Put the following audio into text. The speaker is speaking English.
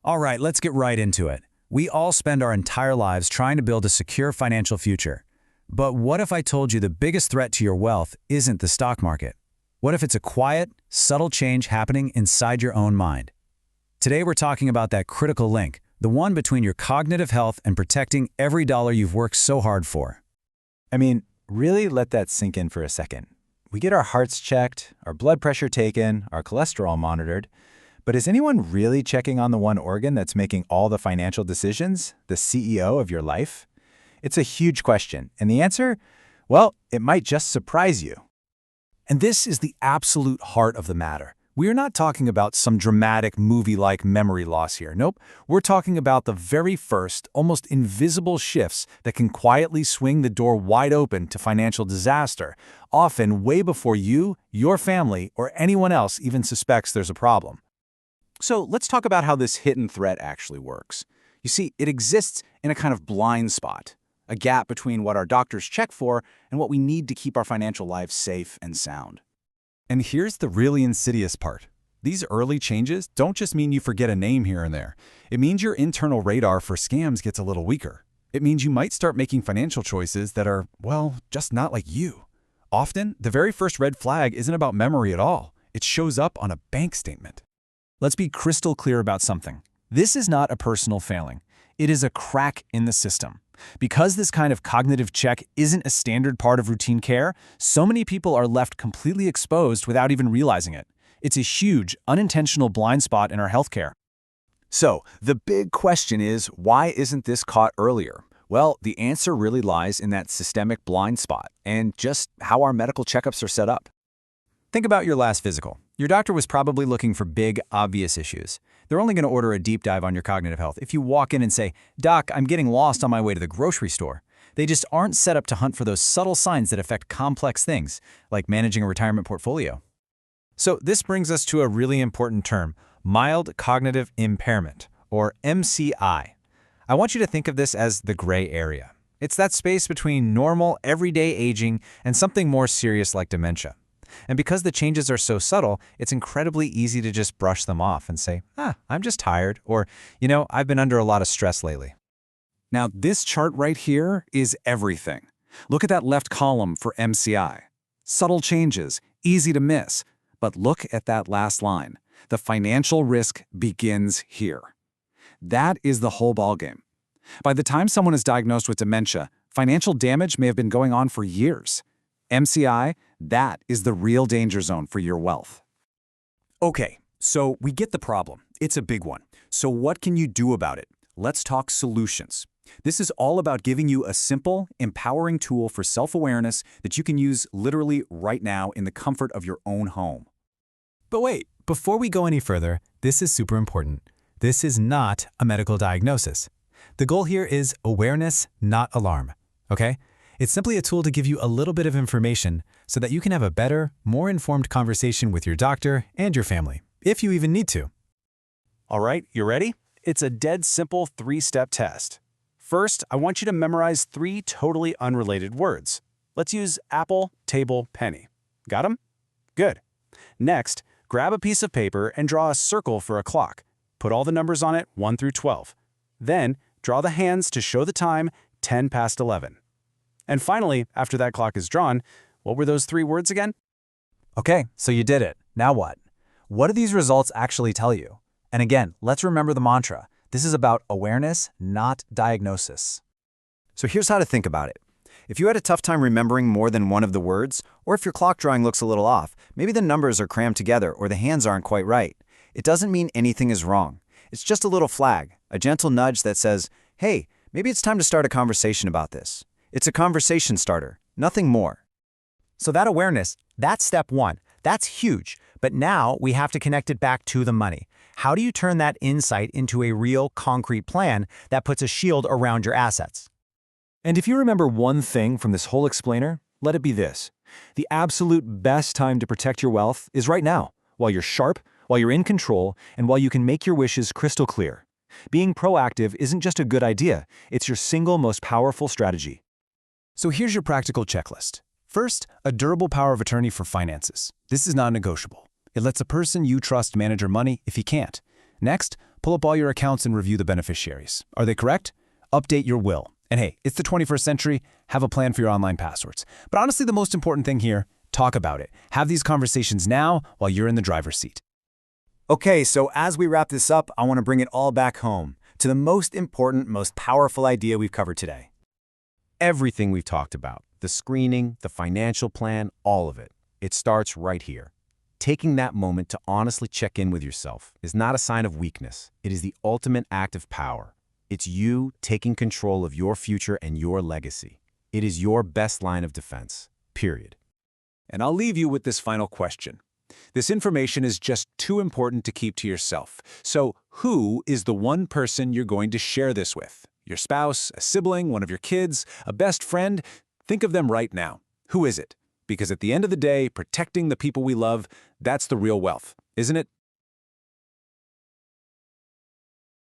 All right, let's get right into it. We all spend our entire lives trying to build a secure financial future. But what if I told you the biggest threat to your wealth isn't the stock market? What if it's a quiet, subtle change happening inside your own mind? Today we're talking about that critical link, the one between your cognitive health and protecting every dollar you've worked so hard for. I mean, really let that sink in for a second. We get our hearts checked, our blood pressure taken, our cholesterol monitored. But is anyone really checking on the one organ that's making all the financial decisions, the CEO of your life? It's a huge question, and the answer? Well, it might just surprise you. And this is the absolute heart of the matter. We are not talking about some dramatic movie-like memory loss here. Nope, we're talking about the very first, almost invisible shifts that can quietly swing the door wide open to financial disaster, often way before you, your family, or anyone else even suspects there's a problem. So let's talk about how this hidden threat actually works. You see, it exists in a kind of blind spot, a gap between what our doctors check for and what we need to keep our financial lives safe and sound. And here's the really insidious part. These early changes don't just mean you forget a name here and there. It means your internal radar for scams gets a little weaker. It means you might start making financial choices that are, well, just not like you. Often, the very first red flag isn't about memory at all. It shows up on a bank statement. Let's be crystal clear about something. This is not a personal failing. It is a crack in the system. Because this kind of cognitive check isn't a standard part of routine care, so many people are left completely exposed without even realizing it. It's a huge, unintentional blind spot in our healthcare. So, the big question is, why isn't this caught earlier? Well, the answer really lies in that systemic blind spot and just how our medical checkups are set up. Think about your last physical. Your doctor was probably looking for big, obvious issues. They're only going to order a deep dive on your cognitive health if you walk in and say, "Doc, I'm getting lost on my way to the grocery store." They just aren't set up to hunt for those subtle signs that affect complex things, like managing a retirement portfolio. So this brings us to a really important term, mild cognitive impairment, or MCI. I want you to think of this as the gray area. It's that space between normal, everyday aging and something more serious like dementia. And because the changes are so subtle, it's incredibly easy to just brush them off and say, I'm just tired, or, I've been under a lot of stress lately. Now, this chart right here is everything. Look at that left column for MCI. Subtle changes, easy to miss. But look at that last line. The financial risk begins here. That is the whole ballgame. By the time someone is diagnosed with dementia, financial damage may have been going on for years. MCI, that is the real danger zone for your wealth. Okay, so we get the problem. It's a big one. So what can you do about it? Let's talk solutions. This is all about giving you a simple, empowering tool for self-awareness that you can use literally right now in the comfort of your own home. But wait, before we go any further, this is super important. This is not a medical diagnosis. The goal here is awareness, not alarm, okay? It's simply a tool to give you a little bit of information so that you can have a better, more informed conversation with your doctor and your family, if you even need to. All right, you ready? It's a dead simple 3-step test. First, I want you to memorize 3 totally unrelated words. Let's use apple, table, penny. Got 'em? Good. Next, grab a piece of paper and draw a circle for a clock. Put all the numbers on it, 1 through 12. Then, draw the hands to show the time, 10 past 11. And finally, after that clock is drawn, what were those 3 words again? Okay, so you did it. Now what? What do these results actually tell you? And again, let's remember the mantra. This is about awareness, not diagnosis. So here's how to think about it. If you had a tough time remembering more than one of the words, or if your clock drawing looks a little off, maybe the numbers are crammed together or the hands aren't quite right. It doesn't mean anything is wrong. It's just a little flag, a gentle nudge that says, hey, maybe it's time to start a conversation about this. It's a conversation starter, nothing more. So that awareness, that's step 1. That's huge. But now we have to connect it back to the money. How do you turn that insight into a real, concrete plan that puts a shield around your assets? And if you remember one thing from this whole explainer, let it be this. The absolute best time to protect your wealth is right now, while you're sharp, while you're in control, and while you can make your wishes crystal clear. Being proactive isn't just a good idea, it's your single most powerful strategy. So here's your practical checklist. First, a durable power of attorney for finances. This is non-negotiable. It lets a person you trust manage your money if he can't. Next, pull up all your accounts and review the beneficiaries. Are they correct? Update your will. And hey, it's the 21st century, have a plan for your online passwords. But honestly, the most important thing here, talk about it. Have these conversations now while you're in the driver's seat. Okay, so as we wrap this up, I want to bring it all back home to the most important, most powerful idea we've covered today. Everything we've talked about, the screening, the financial plan, all of it, it starts right here. Taking that moment to honestly check in with yourself is not a sign of weakness. It is the ultimate act of power. It's you taking control of your future and your legacy. It is your best line of defense, period. And I'll leave you with this final question. This information is just too important to keep to yourself. So who is the one person you're going to share this with? Your spouse, a sibling, one of your kids, a best friend? Think of them right now. Who is it? Because at the end of the day, protecting the people we love, that's the real wealth, isn't it?